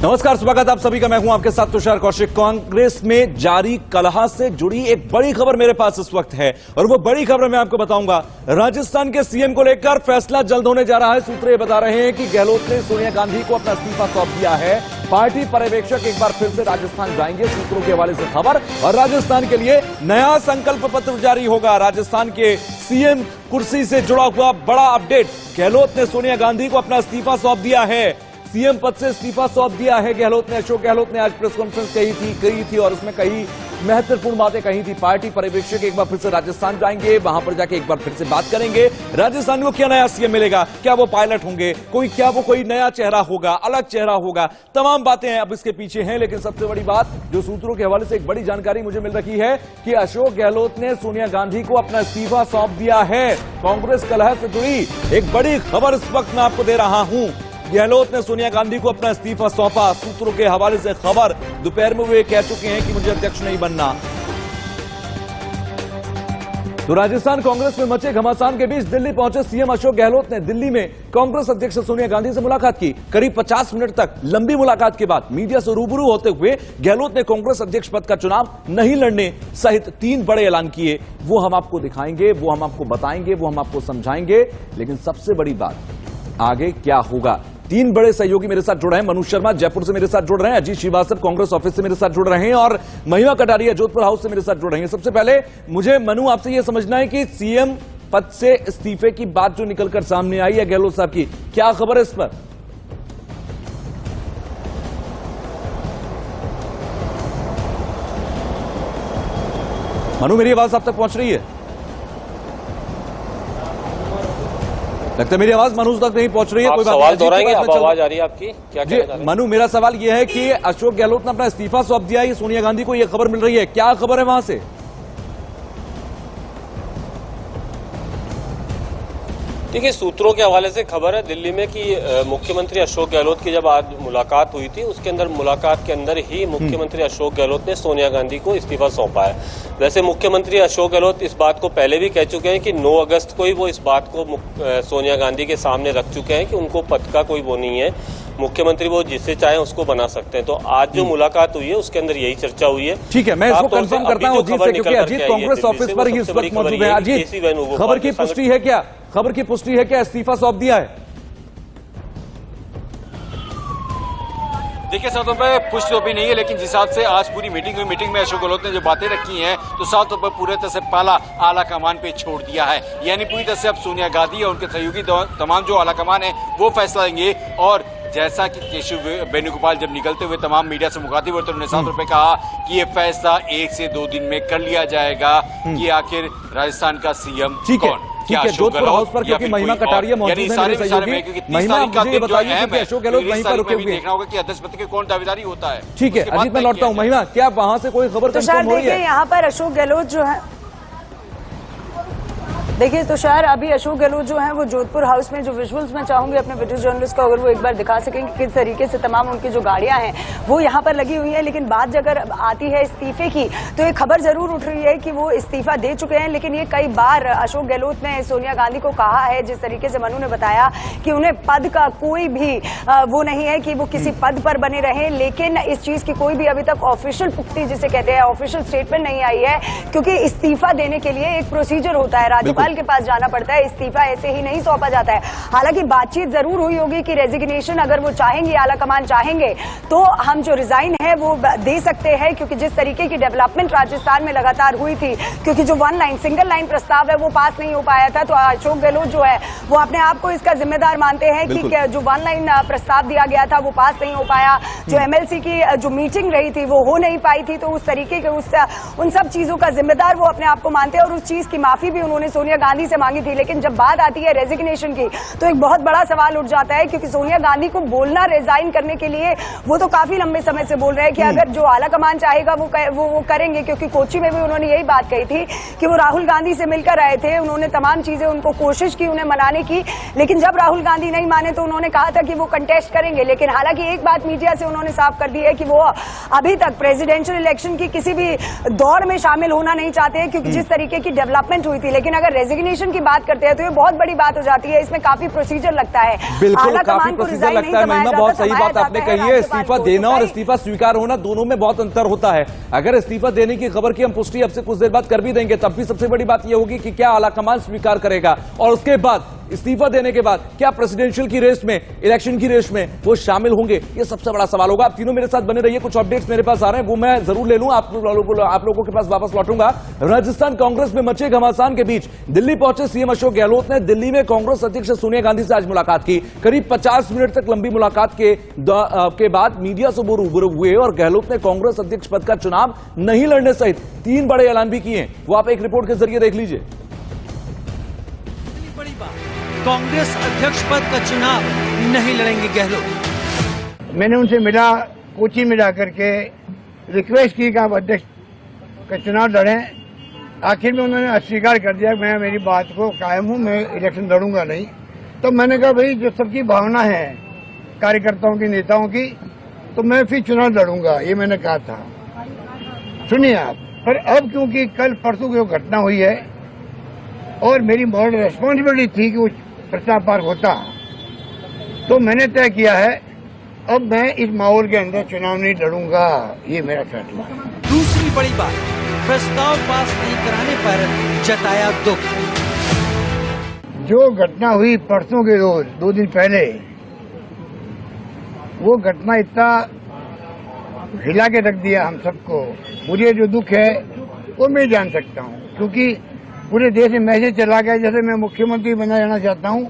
नमस्कार, स्वागत आप सभी का। मैं हूं आपके साथ तुषार कौशिक। कांग्रेस में जारी कलह से जुड़ी एक बड़ी खबर मेरे पास इस वक्त है और वो बड़ी खबर मैं आपको बताऊंगा। राजस्थान के सीएम को लेकर फैसला जल्द होने जा रहा है। सूत्र ये बता रहे हैं कि गहलोत ने सोनिया गांधी को अपना इस्तीफा सौंप दिया है। पार्टी पर्यवेक्षक एक बार फिर से राजस्थान जाएंगे, सूत्रों के हवाले से खबर। और राजस्थान के लिए नया संकल्प पत्र जारी होगा। राजस्थान के सीएम कुर्सी से जुड़ा हुआ बड़ा अपडेट। गहलोत ने सोनिया गांधी को अपना इस्तीफा सौंप दिया है। सीएम पद से इस्तीफा सौंप दिया है गहलोत ने। अशोक गहलोत ने आज प्रेस कॉन्फ्रेंस कही थी और उसमें कई महत्वपूर्ण बातें कही थी। पार्टी पर्यवेक्षक एक बार फिर से राजस्थान जाएंगे, वहां पर जाके एक बार फिर से बात करेंगे। राजस्थान को क्या नया सीएम मिलेगा, क्या वो पायलट होंगे, कोई नया चेहरा होगा, अलग चेहरा होगा, तमाम बातें अब इसके पीछे हैं। लेकिन सबसे बड़ी बात जो सूत्रों के हवाले से एक बड़ी जानकारी मुझे मिल रही है कि अशोक गहलोत ने सोनिया गांधी को अपना इस्तीफा सौंप दिया है। कांग्रेस कलह से जुड़ी एक बड़ी खबर इस वक्त मैं आपको दे रहा हूं। गहलोत ने सोनिया गांधी को अपना इस्तीफा सौंपा। सूत्रों के हवाले से खबर। दोपहर में वे कह चुके हैं कि मुझे अध्यक्ष नहीं बनना। तो राजस्थान कांग्रेस में मचे घमासान के बीच दिल्ली पहुंचे सीएम अशोक गहलोत ने दिल्ली में कांग्रेस अध्यक्ष सोनिया गांधी से मुलाकात की। करीब 50 मिनट तक लंबी मुलाकात के बाद मीडिया से रूबरू होते हुए गहलोत ने कांग्रेस अध्यक्ष पद का चुनाव नहीं लड़ने सहित 3 बड़े ऐलान किए। वो हम आपको दिखाएंगे, वो हम आपको बताएंगे, वो हम आपको समझाएंगे। लेकिन सबसे बड़ी बात, आगे क्या होगा। 3 बड़े सहयोगी मेरे साथ जुड़ रहे हैं। मनु शर्मा जयपुर से मेरे साथ जुड़ रहे हैं, अजीत श्रीवास्तव कांग्रेस ऑफिस से मेरे साथ जुड़ रहे हैं और महिमा कटारिया जोधपुर हाउस से मेरे साथ जुड़ रहे हैं। सबसे पहले मुझे मनु आपसे यह समझना है कि सीएम पद से इस्तीफे की बात जो निकलकर सामने आई है गहलोत साहब की, क्या खबर है इस पर? मनु, मेरी आवाज आप तक पहुंच रही है? लगता है मेरी आवाज मनु तक नहीं पहुंच रही है। कोई सवाल दोहराएंगे? आवाज आ रही है आपकी? क्या जी मनु, मेरा सवाल यह है कि अशोक गहलोत ने अपना इस्तीफा सौंप दिया है, सोनिया गांधी को यह खबर मिल रही है, क्या खबर है वहां से? देखिए, सूत्रों के हवाले से खबर है दिल्ली में कि मुख्यमंत्री अशोक गहलोत की जब आज मुलाकात हुई थी, उसके अंदर मुलाकात के अंदर ही मुख्यमंत्री अशोक गहलोत ने सोनिया गांधी को इस्तीफा सौंपा है। वैसे मुख्यमंत्री अशोक गहलोत इस बात को पहले भी कह चुके हैं कि 9 अगस्त को ही वो इस बात को सोनिया गांधी के सामने रख चुके हैं कि उनको पद का कोई वो नहीं है, मुख्यमंत्री वो जिससे चाहे उसको बना सकते हैं। तो आज जो मुलाकात हुई है उसके अंदर यही चर्चा हुई है। ठीक है, मैं इसको कंफर्म करता हूं अजीत से, क्योंकि अजीत कांग्रेस ऑफिस पर ही इस वक्त मौजूद है। अजीत, खबर की पुष्टि है क्या? खबर की पुष्टि है क्या? इस्तीफा सौंप दिया है? देखिए, साथ पे पुष्टि तो भी नहीं है, लेकिन जिस हिसाब से आज पूरी मीटिंग में अशोक गहलोत ने जो बातें रखी हैं, तो साफ तौर पर पूरे तरह से पाला आला कमान पे छोड़ दिया है। यानी पूरी तरह से अब सोनिया गांधी और उनके सहयोगी तमाम जो आला कमान है वो फैसला लेंगे। और जैसा कि केशव वेणुगोपाल जब निकलते हुए तमाम मीडिया से मुखातिब हुए तो उन्होंने साफ तौर पर कहा कि ये फैसला 1 से 2 दिन में कर लिया जाएगा कि आखिर राजस्थान का सीएम कौन। क्या जोधपुर हाउस पर, क्योंकि महिमा कटारिया मौजूद है मेरे सहयोगी। महिमा, मुझे बताइए कि अशोक गहलोत वहीं पर रुके हुए हैं। देखना होगा कि अध्यक्ष पद की कौन दावेदारी होता है। ठीक है अजीत, मैं लौटता हूं। महिमा, क्या वहां से कोई खबर कंफर्म हो रही है? यहाँ पर अशोक गहलोत जो है, देखिए तुषार, अभी अशोक गहलोत जो है वो जोधपुर हाउस में, जो विजुअल्स में चाहूंगी अपने वीडियो जर्नलिस्ट को अगर वो एक बार दिखा सकेंगे किस तरीके से तमाम उनकी जो गाड़ियां हैं वो यहाँ पर लगी हुई हैं। लेकिन बात अगर आती है इस्तीफे की, तो एक खबर जरूर उठ रही है कि वो इस्तीफा दे चुके हैं। लेकिन ये कई बार अशोक गहलोत ने सोनिया गांधी को कहा है, जिस तरीके से मनु ने बताया कि उन्हें पद का कोई भी वो नहीं है कि वो किसी पद पर बने रहे। लेकिन इस चीज की कोई भी अभी तक ऑफिशियल पुख्ती जिसे कहते हैं ऑफिशियल स्टेटमेंट नहीं आई है, क्योंकि इस्तीफा देने के लिए एक प्रोसीजर होता है, राज्यपाल के पास जाना पड़ता है। इस्तीफा ऐसे ही नहीं सौंपा जाता है। हालांकि बातचीत जरूर हुई होगी कि रेजिग्नेशन अगर वो चाहेंगे, आला कमान चाहेंगे, तो हम जो रिजाइन है वो दे सकते हैं, क्योंकि जिस तरीके की डेवलपमेंट राजस्थान में लगातार हुई थी, क्योंकि जो सिंगल लाइन प्रस्ताव है वो पास नहीं हो पाया था। तो अशोक गहलोत जो है वो अपने आप को इसका जिम्मेदार मानते हैं कि जो 1 लाइन प्रस्ताव दिया गया था वो पास नहीं हो पाया, जो एमएलसी की जो मीटिंग रही थी वो हो नहीं पाई थी। तो उस तरीके के उन सब चीजों का जिम्मेदार वो अपने आप को मानते हैं और उस चीज की माफी भी उन्होंने सोनिया गांधी से मांगी थी। लेकिन जब बात आती है रेजिग्नेशन की, तो एक बहुत बड़ा सवाल उठ जाता है, क्योंकि सोनिया गांधी को बोलना रिजाइन करने के लिए वो तो काफी लंबे समय से बोल रहे हैं कि अगर जो आला कमान चाहेगा वो करेंगे। क्योंकि कोची में भी उन्होंने यही बात कही थी कि वो राहुल गांधी से मिलकर आए थे, उन्होंने तमाम चीजें उनको कोशिश की उन्हें मनाने की, लेकिन जब राहुल गांधी नहीं माने तो उन्होंने कहा था कि वो कंटेस्ट करेंगे। लेकिन हालांकि एक बात मीडिया से उन्होंने साफ कर दी है कि वो अभी तक प्रेसिडेंशियल इलेक्शन की किसी भी दौड़ में शामिल होना नहीं चाहते, क्योंकि जिस तरीके की डेवलपमेंट हुई थी। लेकिन अगर रेजिग्नेशन की बात करते हैं तो ये बहुत बड़ी बात हो जाती है। इसमें काफी प्रोसीजर लगता है। बिल्कुल, आला काफी कमान को प्रोसीजर रिजाइन लगता है। नहीं महिमा, करवाया बहुत जाता, सही बात आपने कही है। इस्तीफा देना और इस्तीफा स्वीकार होना दोनों में बहुत अंतर होता है। अगर इस्तीफा देने की खबर की हम पुष्टि अब से कुछ देर बाद कर भी देंगे, तब भी सबसे बड़ी बात यह होगी कि क्या आलाकमान स्वीकार करेगा और उसके बाद इस्तीफा देने के बाद क्या प्रेसिडेंशियल की रेस में, इलेक्शन की रेस में वो शामिल होंगे, ये सबसे बड़ा सवाल होगा। आप तीनों मेरे साथ बने रहिए, कुछ अपडेट्स मेरे पास आ रहे हैं वो मैं जरूर ले लूं, आप लोगों के पास वापस लौटूंगा। राजस्थान कांग्रेस में मचे घमासान के बीच दिल्ली पहुंचे सीएम अशोक गहलोत ने दिल्ली में कांग्रेस अध्यक्ष सोनिया गांधी से आज मुलाकात की। करीब 50 मिनट तक लंबी मुलाकात के बाद मीडिया से वो रूबरू हुए और गहलोत ने कांग्रेस अध्यक्ष पद का चुनाव नहीं लड़ने सहित 3 बड़े ऐलान भी किए। वो आप एक रिपोर्ट के जरिए देख लीजिए। बड़ी बात, कांग्रेस अध्यक्ष पद का चुनाव नहीं लड़ेंगे गहलोत। मैंने उनसे मिला, कोची में जाकर के रिक्वेस्ट की कि आप अध्यक्ष का चुनाव लड़ें। आखिर में उन्होंने अस्वीकार कर दिया, मैं मेरी बात को कायम हूं, मैं इलेक्शन लड़ूंगा नहीं। तो मैंने कहा भाई जो सबकी भावना है कार्यकर्ताओं की, नेताओं की, तो मैं फिर चुनाव लड़ूंगा, ये मैंने कहा था। सुनिए आप, पर अब क्योंकि कल परसों की जो घटना हुई है और मेरी मॉरल रेस्पॉन्सिबिलिटी थी कि वो प्रस्ताव पार होता, तो मैंने तय किया है अब मैं इस माहौल के अंदर चुनाव नहीं लड़ूंगा, ये मेरा फैसला है। दूसरी बड़ी बात, प्रस्ताव पास नहीं कराने पर जताया दुख। जो घटना हुई परसों के रोज 2 दिन पहले, वो घटना इतना हिला के रख दिया हम सबको। मुझे जो दुख है वो मैं जान सकता हूँ, क्योंकि पूरे देश में मैसेज चला गया जैसे मैं मुख्यमंत्री बना रहना चाहता हूँ,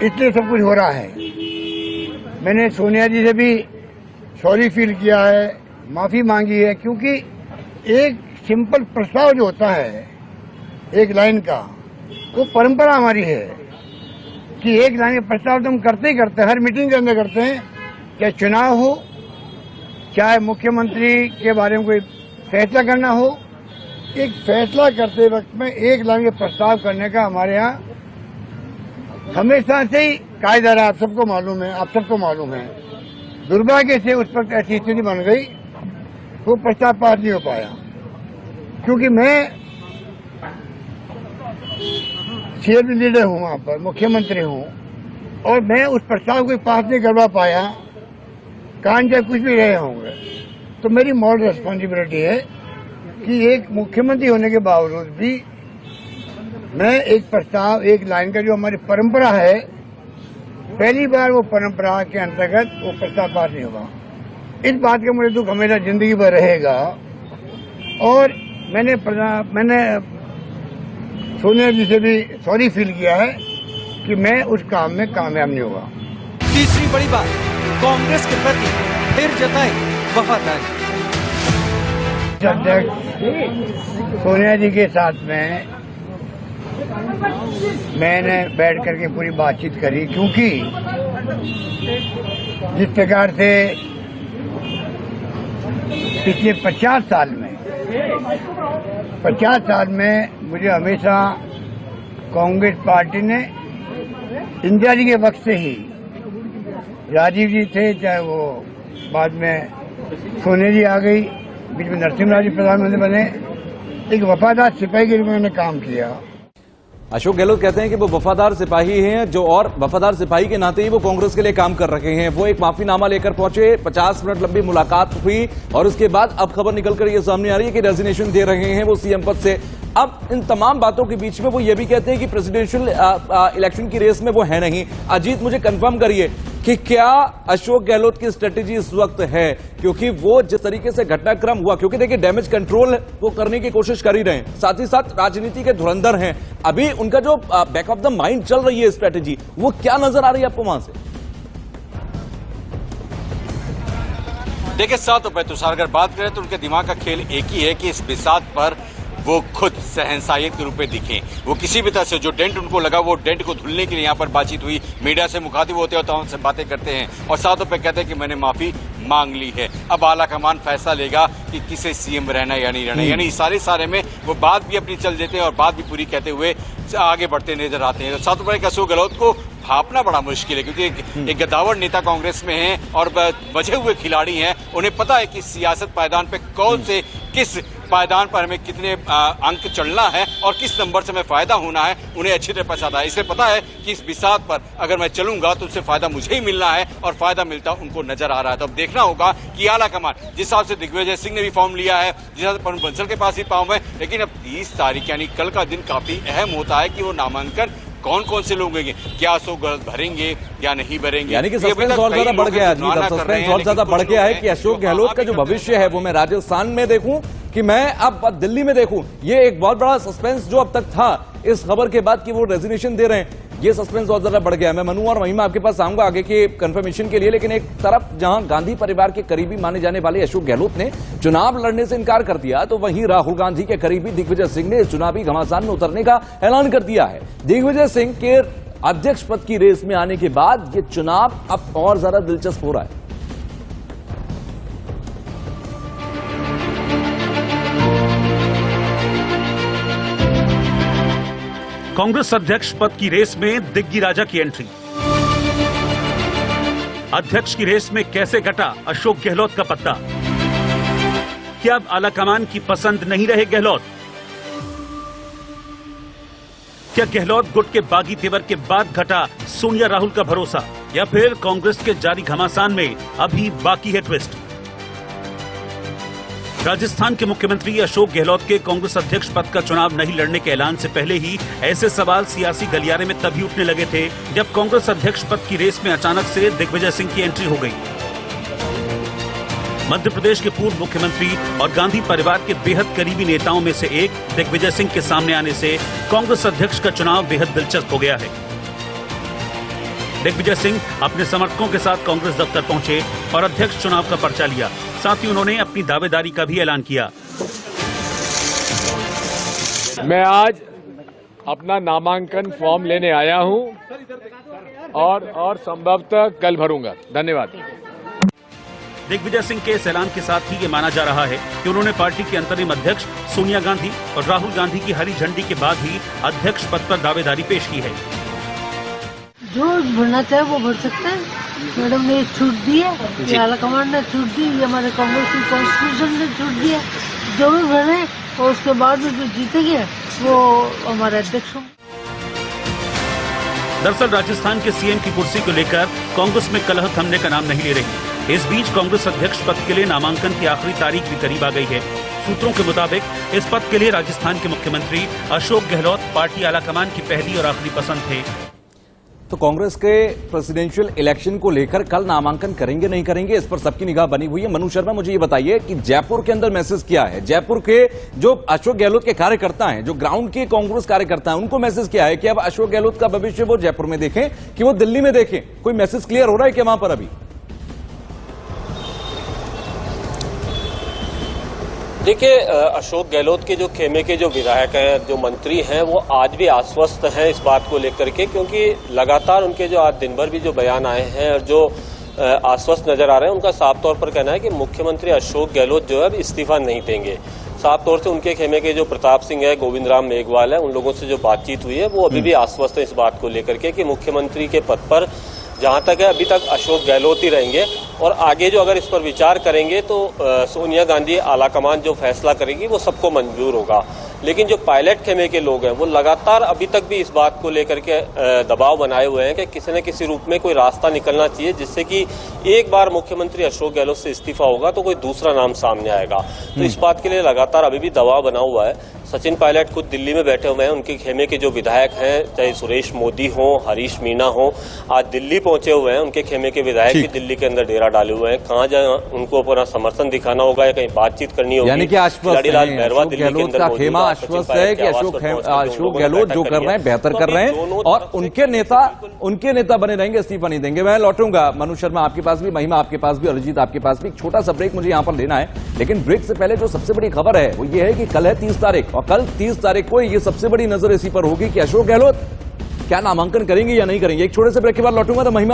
इसलिए सब कुछ हो रहा है। मैंने सोनिया जी से भी सॉरी फील किया है, माफी मांगी है, क्योंकि एक सिंपल प्रस्ताव जो होता है एक लाइन का, वो परंपरा हमारी है कि एक लाइन का प्रस्ताव तो हम करते ही करते हैं, हर मीटिंग के अंदर करते हैं, चाहे चुनाव हो, चाहे मुख्यमंत्री के बारे में कोई फैसला करना हो। एक फैसला करते वक्त में एक लाइन का प्रस्ताव करने का हमारे यहाँ हमेशा से ही कायदा रहा, आप सबको मालूम है, आप सबको मालूम है। दुर्भाग्य से उस वक्त ऐसी स्थिति बन गई, वो प्रस्ताव पास नहीं हो पाया, क्योंकि मैं सीएम लीडर हूँ, वहाँ पर मुख्यमंत्री हूँ, और मैं उस प्रस्ताव को पास नहीं करवा पाया, कान चाहे कुछ भी रहे होंगे। तो मेरी मॉरल रिस्पॉन्सिबिलिटी है कि एक मुख्यमंत्री होने के बावजूद भी मैं एक प्रस्ताव, एक लाइन का जो हमारी परंपरा है, पहली बार वो परंपरा के अंतर्गत वो प्रस्ताव पास नहीं होगा। इस बात का मुझे दुख हमेशा जिंदगी भर रहेगा। और मैंने सोनिया जी से भी सॉरी फील किया है कि मैं उस काम में कामयाब नहीं हुआ। तीसरी बड़ी बात, कांग्रेस के प्रति फिर जताई वफादारी। अध्यक्ष सोनिया जी के साथ में मैंने बैठ करके पूरी बातचीत करी, क्योंकि जिस प्रकार से पिछले 50 साल में मुझे हमेशा कांग्रेस पार्टी ने, इंदिरा जी के वक्त से ही, राजीव जी थे, चाहे वो बाद में सोनिया जी आ गई, बीच में नरसिम्हा जी प्रधानमंत्री बने, एक वफादार सिपाही के रूप में उन्होंने काम किया। अशोक गहलोत कहते हैं कि वो वफादार सिपाही हैं, जो और वफादार सिपाही के नाते ही वो कांग्रेस के लिए काम कर रहे हैं। वो एक माफीनामा लेकर पहुंचे, 50 मिनट लंबी मुलाकात हुई और उसके बाद अब खबर निकलकर ये सामने आ रही है कि रेजिग्नेशन दे रहे हैं वो सीएम पद से। अब इन तमाम बातों के बीच में वो ये भी कहते हैं कि प्रेसिडेंशियल इलेक्शन की रेस में वो है नहीं। अजीत, मुझे कंफर्म करिए कि क्या अशोक गहलोत की स्ट्रेटेजी इस वक्त है, क्योंकि वो जिस तरीके से घटनाक्रम हुआ, क्योंकि देखिए डैमेज कंट्रोल वो करने की कोशिश कर ही रहे हैं, साथ ही साथ राजनीति के धुरंधर हैं, अभी उनका जो बैक ऑफ द माइंड चल रही है स्ट्रेटेजी, वो क्या नजर आ रही है आपको वहां से? देखिए साथ रुपए तुषार, अगर बात करें तो उनके दिमाग का खेल एक ही है कि इस बिसात पर वो खुद सहनसाहियत के रूप में दिखें। वो किसी भी तरह से जो डेंट उनको लगा, वो डेंट को धुलने के लिए यहाँ पर बातचीत हुई, मीडिया से मुखातिब होते हैं तो उनसे बातें करते हैं और साथ पे कहते हैं कि मैंने माफी मांग ली है। अब आला कमान फैसला लेगा कि किसे सीएम रहना या नहीं रहना, यानी सारे में वो बात भी अपनी चल देते हैं और बात भी पूरी कहते हुए आगे बढ़ते नजर आते हैं। तो साथ अशोक गहलोत को भापना बड़ा मुश्किल है, क्योंकि एक गद्दावर नेता कांग्रेस में हैं और बचे हुए खिलाड़ी हैं। उन्हें पता है कि सियासत पायदान पे कौन से किस पायदान पर हमें कितने अंक चढ़ना है और किस नंबर से हमें फायदा होना है, उन्हें अच्छी तरह पता है। इसलिए पता है कि इस बिसात पर अगर मैं चलूंगा तो उससे फायदा मुझे ही मिलना है और फायदा मिलता उनको नजर आ रहा है। तो अब देखना होगा कि आला कमान जिस हिसाब से दिग्विजय सिंह ने भी फॉर्म लिया है, जिस हिसाब से पवन बंसल के पास भी फॉर्म है, लेकिन अब 30 तारीख यानी कल का दिन काफी अहम होता है कि वो नामांकन कौन कौन से लोग होंगे, क्या अशोक गहलोत भरेंगे या नहीं भरेंगे। यानी कि सस्पेंस और ज्यादा बढ़ गया है, सस्पेंस और ज्यादा बढ़ गया है कि अशोक गहलोत का जो भविष्य है वो मैं राजस्थान में देखूं कि मैं अब दिल्ली में देखूं। ये एक बहुत बड़ा सस्पेंस जो अब तक था इस खबर के बाद कि वो रेजिग्नेशन दे रहे हैं, ये सस्पेंस और ज्यादा बढ़ गया है। मैं मनु और महिमा आपके पास आऊंगा आगे के कंफर्मेशन के लिए, लेकिन एक तरफ जहां गांधी परिवार के करीबी माने जाने वाले अशोक गहलोत ने चुनाव लड़ने से इनकार कर दिया, तो वहीं राहुल गांधी के करीबी दिग्विजय सिंह ने चुनावी घमासान में उतरने का ऐलान कर दिया है। दिग्विजय सिंह के अध्यक्ष पद की रेस में आने के बाद ये चुनाव अब और ज्यादा दिलचस्प हो रहा है। कांग्रेस अध्यक्ष पद की रेस में दिग्गी राजा की एंट्री। अध्यक्ष की रेस में कैसे घटा अशोक गहलोत का पत्ता? क्या अब आलाकमान की पसंद नहीं रहे गहलोत? क्या गहलोत गुट के बागी तेवर के बाद घटा सोनिया राहुल का भरोसा, या फिर कांग्रेस के जारी घमासान में अभी बाकी है ट्विस्ट? राजस्थान के मुख्यमंत्री अशोक गहलोत के कांग्रेस अध्यक्ष पद का चुनाव नहीं लड़ने के ऐलान से पहले ही ऐसे सवाल सियासी गलियारे में तभी उठने लगे थे जब कांग्रेस अध्यक्ष पद की रेस में अचानक से दिग्विजय सिंह की एंट्री हो गई। मध्य प्रदेश के पूर्व मुख्यमंत्री और गांधी परिवार के बेहद करीबी नेताओं में से एक दिग्विजय सिंह के सामने आने से कांग्रेस अध्यक्ष का चुनाव बेहद दिलचस्प हो गया है। दिग्विजय सिंह अपने समर्थकों के साथ कांग्रेस दफ्तर पहुंचे और अध्यक्ष चुनाव का पर्चा लिया। साथ ही उन्होंने अपनी दावेदारी का भी ऐलान किया। मैं आज अपना नामांकन फॉर्म लेने आया हूं और संभवतः कल भरूंगा। धन्यवाद। दिग्विजय सिंह के इस ऐलान के साथ ही ये माना जा रहा है कि उन्होंने पार्टी की अंतरिम अध्यक्ष सोनिया गांधी और राहुल गांधी की हरी झंडी के बाद ही अध्यक्ष पद पर दावेदारी पेश की है। जो भरना चाहे वो भर सकते हैं। मैडम ने छूट दी है, आलाकमान ने छूट दी, हमारे कांग्रेस की कॉन्स्टिट्यूशन ने छूट दी है। जो भी भरे और उसके बाद में जो जीतेंगे वो हमारे अध्यक्ष होंगे। दरअसल राजस्थान के सीएम की कुर्सी को लेकर कांग्रेस में कलह थमने का नाम नहीं ले रही। इस बीच कांग्रेस अध्यक्ष पद के लिए नामांकन की आखिरी तारीख भी करीब आ गई है। सूत्रों के मुताबिक इस पद के लिए राजस्थान के मुख्यमंत्री अशोक गहलोत पार्टी आलाकमान की पहली और आखिरी पसंद थे। तो कांग्रेस के प्रेसिडेंशियल इलेक्शन को लेकर कल नामांकन करेंगे नहीं करेंगे, इस पर सबकी निगाह बनी हुई है। मनु शर्मा, मुझे ये बताइए कि जयपुर के अंदर मैसेज क्या है? जयपुर के जो अशोक गहलोत के कार्यकर्ता हैं, जो ग्राउंड के कांग्रेस कार्यकर्ता हैं, उनको मैसेज क्या है कि अब अशोक गहलोत का भविष्य वो जयपुर में देखें कि वो दिल्ली में देखें? कोई मैसेज क्लियर हो रहा है क्या वहां पर अभी? देखिए, अशोक गहलोत के जो खेमे के जो विधायक हैं, जो मंत्री हैं, वो आज भी आश्वस्त हैं इस बात को लेकर के, क्योंकि लगातार उनके जो आज दिन भर भी जो बयान आए हैं और जो आश्वस्त नजर आ रहे हैं, उनका साफ तौर पर कहना है कि मुख्यमंत्री अशोक गहलोत जो है अब इस्तीफा नहीं देंगे। साफ तौर से उनके खेमे के जो प्रताप सिंह है, गोविंद राम मेघवाल है, उन लोगों से जो बातचीत हुई है वो अभी भी आश्वस्त है इस बात को लेकर के कि मुख्यमंत्री के पद पर जहां तक है अभी तक अशोक गहलोत ही रहेंगे। और आगे जो अगर इस पर विचार करेंगे तो सोनिया गांधी आलाकमान जो फैसला करेगी वो सबको मंजूर होगा। लेकिन जो पायलट खेमे के लोग हैं वो लगातार अभी तक भी इस बात को लेकर के दबाव बनाए हुए हैं कि किसी न किसी रूप में कोई रास्ता निकलना चाहिए जिससे कि एक बार मुख्यमंत्री अशोक गहलोत से इस्तीफा होगा तो कोई दूसरा नाम सामने आएगा। तो इस बात के लिए लगातार अभी भी दबाव बना हुआ है। सचिन पायलट खुद दिल्ली में बैठे हुए हैं, उनके खेमे के जो विधायक हैं, चाहे सुरेश मोदी हो, हरीश मीणा हो, आज दिल्ली पहुंचे हुए हैं। उनके खेमे के विधायक भी दिल्ली के अंदर डेरा डाले हुए हैं। कहाँ जाए उनको अपना समर्थन दिखाना होगा या कहीं बातचीत करनी होगी। यानी कि आश्वस्त है कि अशोक गहलोत जो कर रहे हैं बेहतर कर रहे हैं और उनके नेता बने रहेंगे, इस्तीफा नहीं देंगे। मैं लौटूंगा मनु शर्मा आपके पास भी, महिमा आपके पास भी, अरिजीत आपके पास भी। एक छोटा सा ब्रेक मुझे यहां पर लेना है, लेकिन ब्रेक से पहले जो सबसे बड़ी खबर है वो ये है कि कल है 30 तारीख और कल 30 तारीख को ये सबसे बड़ी नजर इसी पर होगी कि अशोक गहलोत क्या नामांकन करेंगे या नहीं करेंगे। एक छोटे से ब्रेक के बाद लौटूंगा तो महिमा